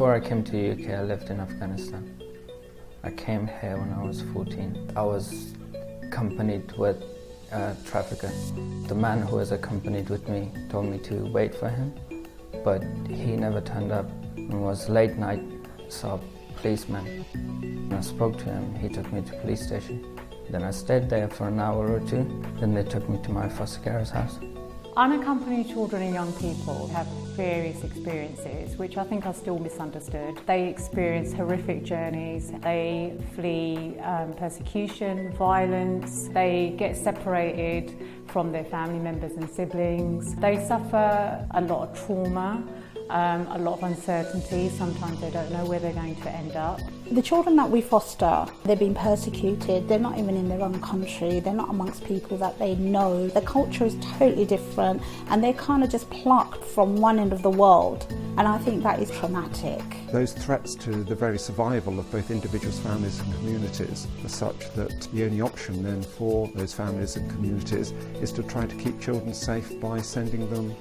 Before I came to UK, I lived in Afghanistan. I came here when I was 14. I was accompanied with a trafficker. The man who was accompanied with me told me to wait for him, but he never turned up. It was late night, saw a policeman. When I spoke to him, he took me to the police station. Then I stayed there for an hour or two. Then they took me to my foster carer's house. Unaccompanied children and young people have various experiences which I think are still misunderstood. They experience horrific journeys, they flee persecution, violence, they get separated from their family members and siblings. They suffer a lot of trauma, a lot of uncertainty. Sometimes they don't know where they're going to end up. The children that we foster, they're being persecuted, they're not even in their own country, they're not amongst people that they know. The culture is totally different and they're kind of just plucked from one end of the world, and I think that is traumatic. Those threats to the very survival of both individuals, families and communities are such that the only option then for those families and communities is to try to keep children safe by sending them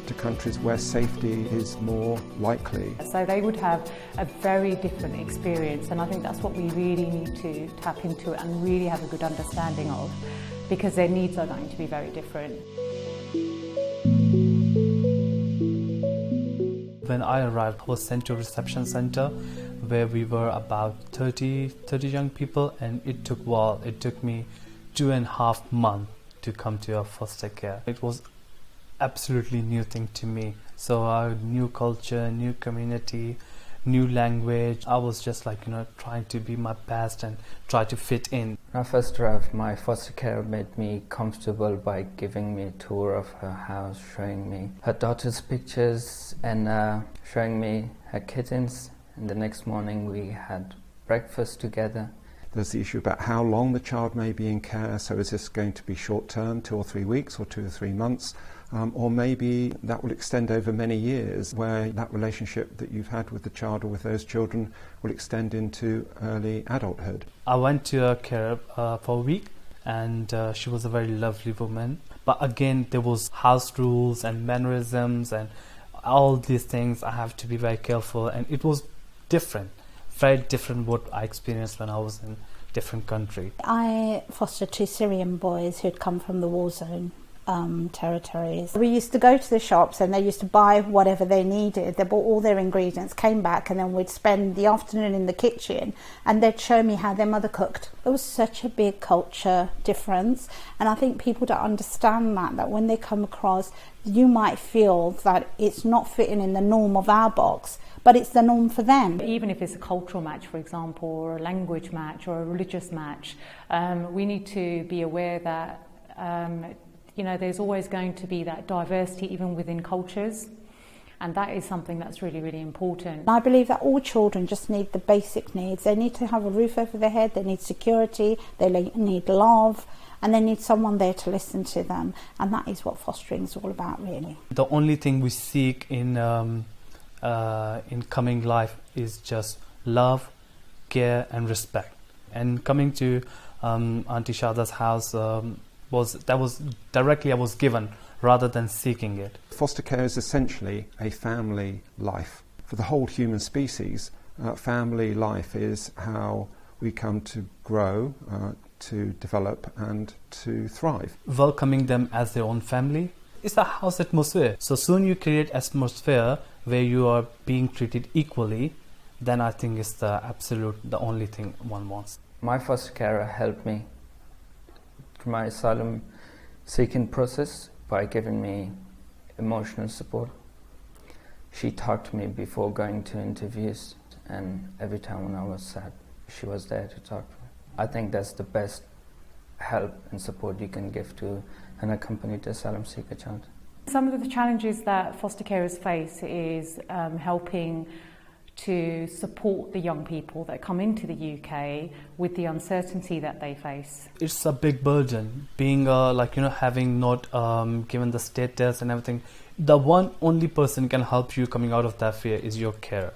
to countries where safety is more likely. So they would have a very different experience, and I think that's what we really need to tap into and really have a good understanding of, because their needs are going to be very different. When I arrived, I was sent to a reception center where we were about 30 young people, and it took me 2.5 months to come to a foster care. It was absolutely new thing to me. So a new culture, new community, new language. I was just trying to be my best and try to fit in. When I first arrived, my foster carer made me comfortable by giving me a tour of her house, showing me her daughter's pictures and showing me her kittens. And the next morning we had breakfast together. There's the issue about how long the child may be in care. So is this going to be short term, 2 or 3 weeks or 2 or 3 months? Or maybe that will extend over many years, where that relationship that you've had with the child or with those children will extend into early adulthood. I went to a care for a week, and she was a very lovely woman. But again, there was house rules and mannerisms and all these things. I have to be very careful, and it was different, very different what I experienced when I was in different country. I fostered 2 Syrian boys who'd come from the war zone territories. We used to go to the shops and they used to buy whatever they needed. They bought all their ingredients, came back, and then we'd spend the afternoon in the kitchen and they'd show me how their mother cooked. There was such a big culture difference, and I think people don't understand that when they come across, you might feel that it's not fitting in the norm of our box, but it's the norm for them. Even if it's a cultural match, for example, or a language match or a religious match, we need to be aware that there's always going to be that diversity even within cultures, and that is something that's really, really important. I believe that all children just need the basic needs. They need to have a roof over their head, they need security, they need love, and they need someone there to listen to them, and that is what fostering is all about, really. The only thing we seek in coming life is just love, care and respect. And coming to Auntie Shada's house was directly I was given rather than seeking it. Foster care is essentially a family life. For the whole human species, family life is how we come to grow, to develop and to thrive. Welcoming them as their own family is a house atmosphere. So soon you create atmosphere where you are being treated equally, then I think it's the only thing one wants. My foster carer helped me through my asylum seeking process by giving me emotional support. She talked to me before going to interviews, and every time when I was sad, she was there to talk to me. I think that's the best help and support you can give to an accompanied asylum seeker child. Some of the challenges that foster carers face is helping to support the young people that come into the UK with the uncertainty that they face. It's a big burden, being having not given the status and everything. The only person can help you coming out of that fear is your carer.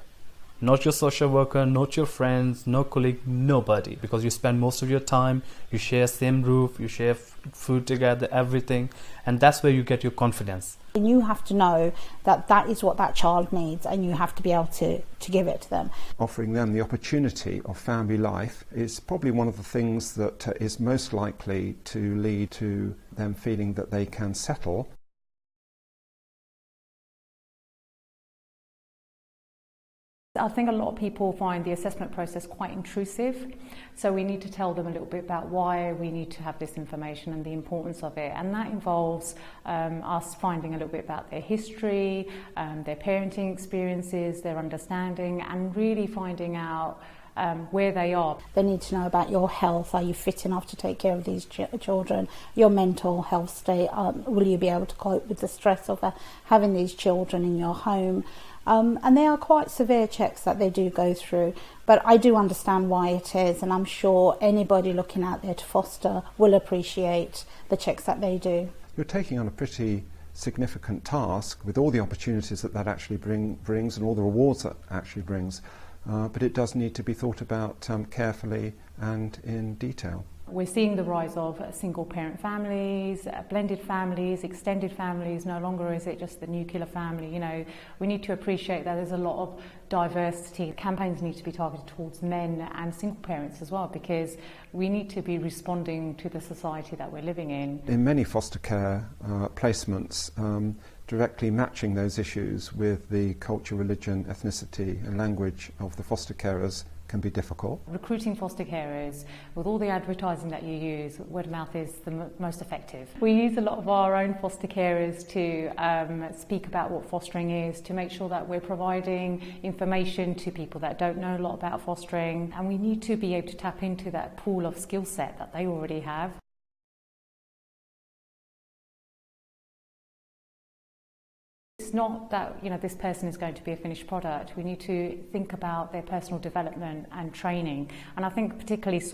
Not your social worker, not your friends, no colleague, nobody. Because you spend most of your time, you share same roof, you share food together, everything. And that's where you get your confidence. And you have to know that that is what that child needs, and you have to be able to give it to them. Offering them the opportunity of family life is probably one of the things that is most likely to lead to them feeling that they can settle. I think a lot of people find the assessment process quite intrusive, so we need to tell them a little bit about why we need to have this information and the importance of it, and that involves us finding a little bit about their history, their parenting experiences, their understanding, and really finding out where they are. They need to know about your health. Are you fit enough to take care of these children? Your mental health state. Will you be able to cope with the stress of having these children in your home? And they are quite severe checks that they do go through, but I do understand why it is, and I'm sure anybody looking out there to foster will appreciate the checks that they do. You're taking on a pretty significant task with all the opportunities that actually brings and all the rewards that actually brings, but it does need to be thought about carefully and in detail. We're seeing the rise of single parent families, blended families, extended families. No longer is it just the nuclear family. You know, we need to appreciate that there's a lot of diversity. Campaigns need to be targeted towards men and single parents as well, because we need to be responding to the society that we're living in. In many foster care placements, directly matching those issues with the culture, religion, ethnicity and language of the foster carers can be difficult. Recruiting foster carers, with all the advertising that you use, word of mouth is the most effective. We use a lot of our own foster carers to speak about what fostering is, to make sure that we're providing information to people that don't know a lot about fostering, and we need to be able to tap into that pool of skill set that they already have. It's not that, you know, this person is going to be a finished product. We need to think about their personal development and training, and I think particularly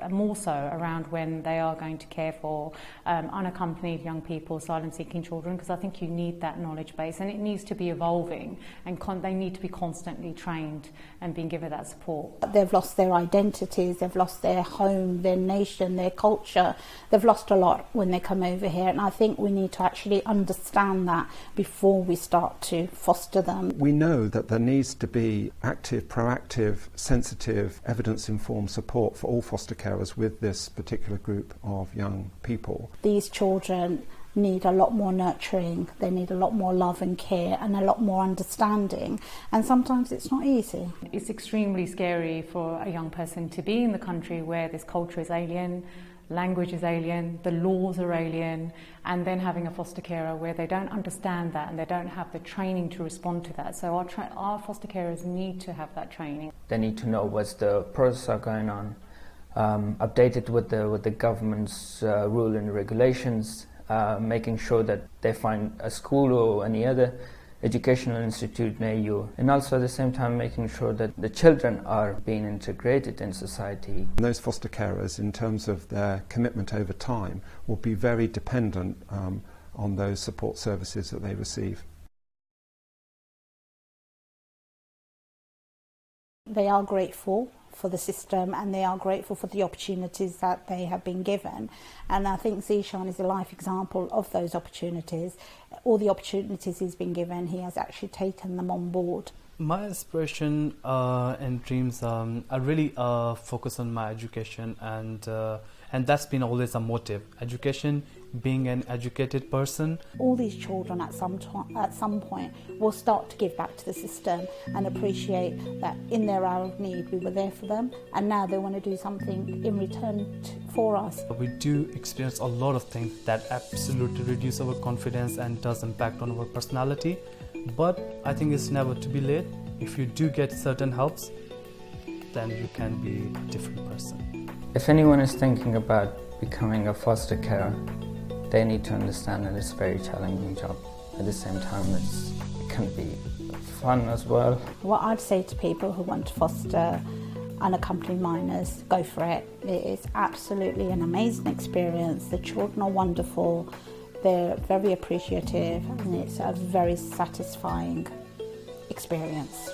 more so around when they are going to care for unaccompanied young people, asylum-seeking children, because I think you need that knowledge base, and it needs to be evolving, and they need to be constantly trained and being given that support. They've lost their identities, they've lost their home, their nation, their culture. They've lost a lot when they come over here, and I think we need to actually understand that before we start to foster them. We know that there needs to be active, proactive, sensitive, evidence-informed support for all foster carers with this particular group of young people. These children need a lot more nurturing, they need a lot more love and care and a lot more understanding, and sometimes it's not easy. It's extremely scary for a young person to be in the country where this culture is alien, language is alien, the laws are alien, and then having a foster carer where they don't understand that and they don't have the training to respond to that. So our foster carers need to have that training. They need to know what's the process are going on, updated with the government's rule and regulations, making sure that they find a school or any other educational institute near you, and also at the same time making sure that the children are being integrated in society. And those foster carers, in terms of their commitment over time, will be very dependent on those support services that they receive. They are grateful for the system, and they are grateful for the opportunities that they have been given, and I think Zishan is a life example of those opportunities. All the opportunities he's been given, he has actually taken them on board. My aspiration and dreams, I really focus on my education, and that's been always a motive. Education, being an educated person. All these children at some point will start to give back to the system and appreciate that in their hour of need we were there for them, and now they want to do something in return for us. We do experience a lot of things that absolutely reduce our confidence and does impact on our personality, but I think it's never too be late. If you do get certain helps, then you can be a different person. If anyone is thinking about becoming a foster carer, they need to understand that it's a very challenging job. At the same time, it can be fun as well. What I'd say to people who want to foster unaccompanied minors, go for it. It is absolutely an amazing experience. The children are wonderful, they're very appreciative, and it's a very satisfying experience.